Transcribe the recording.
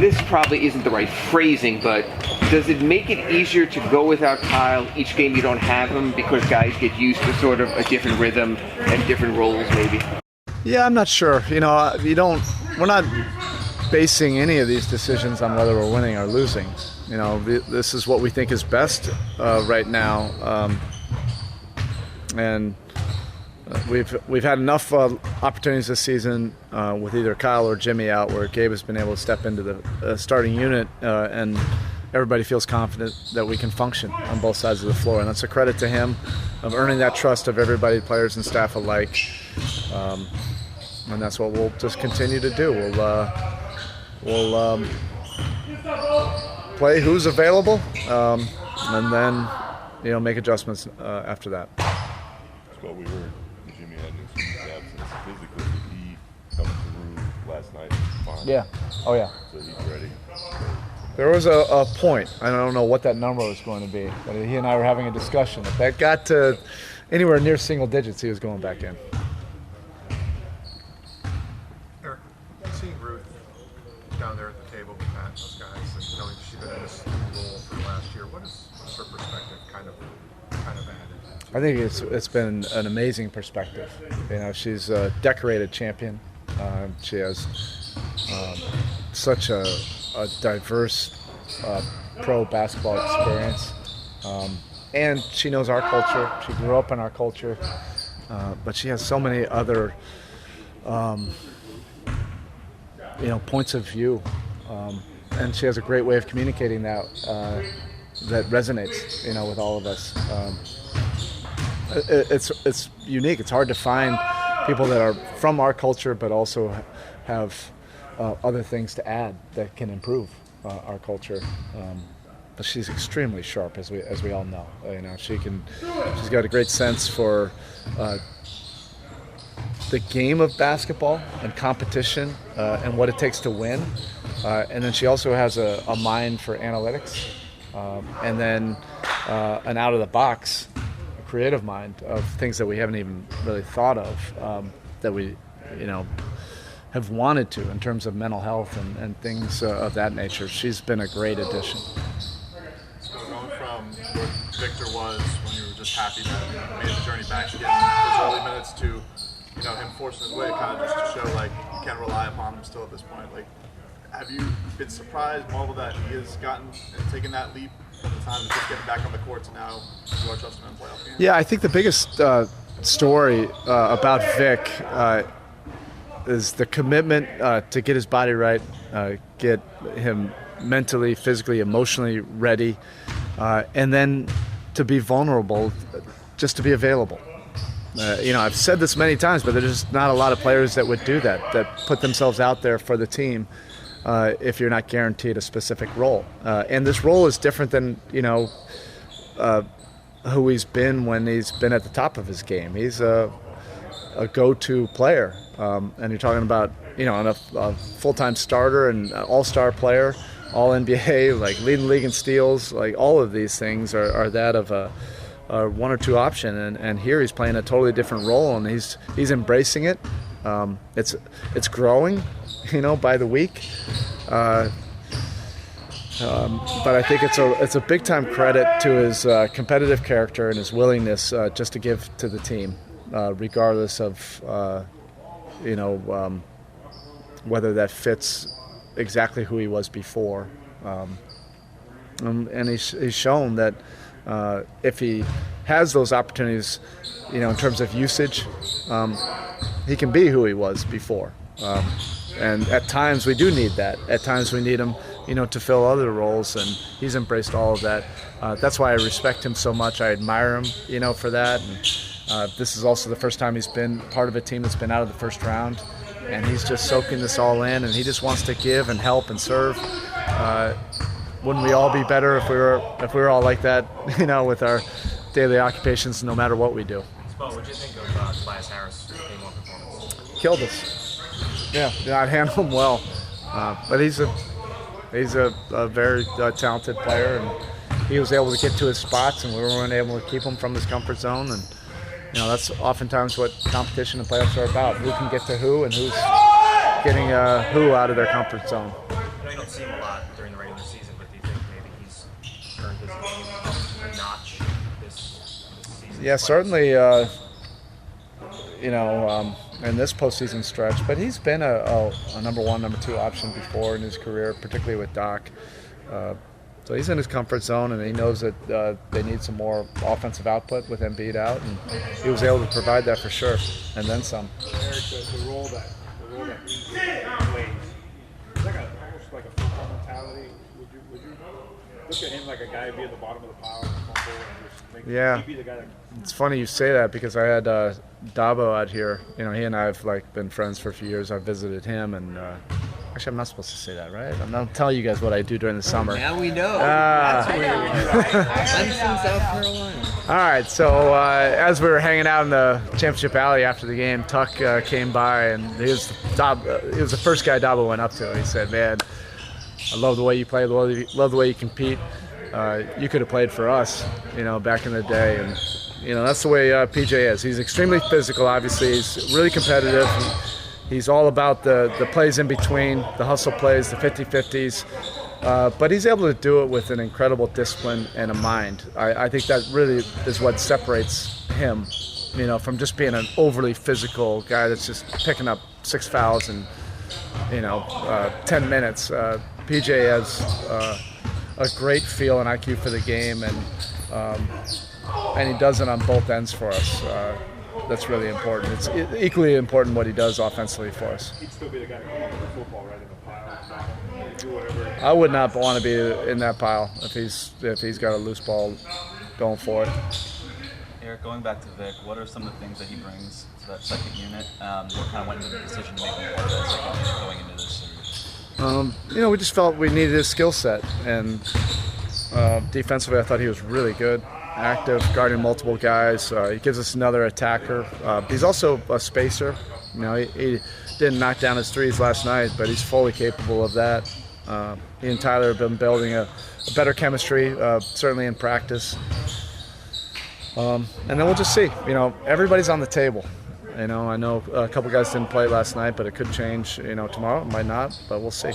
this probably isn't the right phrasing, but does it make it easier to go without Kyle each game you don't have him because guys get used to sort of a different rhythm and different roles maybe? Yeah, I'm not sure. We're not basing any of these decisions on whether we're winning or losing. This is what we think is best right now. And we've had enough opportunities this season with either Kyle or Jimmy out where Gabe has been able to step into the starting unit and everybody feels confident that we can function on both sides of the floor. And that's a credit to him of earning that trust of everybody, players and staff alike. And that's what we'll just continue to do. We'll play who's available and then make adjustments after that. Well, we heard Jimmy had an excuse absence physically. Did he come through last night fine? Yeah. Oh, yeah. So he's ready. There was a point, I don't know what that number was going to be, but he and I were having a discussion. If that got to anywhere near single digits, he was going back in. Erik, seeing Ruth down there at the table with Matt and those guys, and knowing she's been in this role for the last year, what is her perspective kind of added? I think it's been an amazing perspective. She's a decorated champion. She has such a diverse pro basketball experience, and she knows our culture. She grew up in our culture, but she has so many other points of view, and she has a great way of communicating that resonates with all of us. It's unique. It's hard to find people that are from our culture but also have other things to add that can improve our culture. But she's extremely sharp, as we all know. She's got a great sense for the game of basketball and competition and what it takes to win. And then she also has a mind for analytics and then an out of the box creative mind of things that we haven't even really thought of that we have wanted to in terms of mental health and things of that nature. She's been a great addition. So going from where Victor was when you were just happy that he made the journey back to getting his early minutes to him forcing his way kind of just to show like you can rely upon him still at this point. Like, have you been surprised, marveled that he has gotten and taken that leap from the time of just getting back on the court to now you are trusting him in playoff games? Yeah, I think the biggest story about Vic is the commitment to get his body right, get him mentally, physically, emotionally ready, and then to be vulnerable, just to be available. I've said this many times, but there's just not a lot of players that would do that put themselves out there for the team if you're not guaranteed a specific role. And this role is different than, who he's been when he's been at the top of his game. He's a go-to player. And you're talking about, a full-time starter and all-star player, all-NBA, like leading the league in steals, like all of these things are that of a one or two option. And here he's playing a totally different role, and he's embracing it. It's growing, by the week. But I think it's a big time credit to his competitive character and his willingness just to give to the team, regardless of whether that fits exactly who he was before. And he's shown that if he has those opportunities, in terms of usage, he can be who he was before. And at times we do need that. At times we need him, to fill other roles, and he's embraced all of that. That's why I respect him so much. I admire him, for that. And this is also the first time he's been part of a team that's been out of the first round, and he's just soaking this all in, and he just wants to give and help and serve. Wouldn't we all be better if we were all like that, with our daily occupations, no matter what we do? What did you think of Tobias Harris' game one performance? Killed us. Yeah, I handled him well, but he's a very talented player, and he was able to get to his spots, and we weren't able to keep him from his comfort zone. And that's oftentimes what competition and playoffs are about: who can get to who, and who's getting who out of their comfort zone. I know you don't see him Yeah, certainly. In this postseason stretch, but he's been a number one, number two option before in his career, particularly with Doc. So he's in his comfort zone, and he knows that they need some more offensive output with Embiid out, and he was able to provide that for sure, and then some. Erik, the role that he plays, is that almost like a football mentality? Would you look at him like a guy who'd be at the bottom of the pile and fumble and just make Yeah. he be the guy that... It's funny you say that because I had Dabo out here. He and I have been friends for a few years. I visited him, and actually I'm not supposed to say that, right? I'm not telling you guys what I do during the summer. Now we know. Clemson, South Carolina. All right, so as we were hanging out in the championship alley after the game, Tuck came by, and he was the first guy Dabo went up to. He said, "Man, I love the way you play, love the way you compete. You could have played for us, back in the day." And that's the way PJ is. He's extremely physical. Obviously, he's really competitive. He's all about the plays in between, the hustle plays, the 50-50s. But he's able to do it with an incredible discipline and a mind. I think that really is what separates him, from just being an overly physical guy that's just picking up 6 fouls in 10 minutes. PJ has a great feel and IQ for the game, and he does it on both ends for us. That's really important. It's equally important what he does offensively for us. He'd still be the guy to come up with the football right in the pile, do whatever. I would not want to be in that pile if he's got a loose ball going for it. Erik, going back to Vic, what are some of the things that he brings to that second unit? What kind of went into the decision to make him part of that second unit going into this series? We just felt we needed his skill set, and defensively I thought he was really good. Active, guarding multiple guys. He gives us another attacker. He's also a spacer. He didn't knock down his threes last night, but he's fully capable of that. He and Tyler have been building a better chemistry, certainly in practice. And then we'll just see. Everybody's on the table. I know a couple guys didn't play last night, but it could change. Tomorrow, it might not, but we'll see.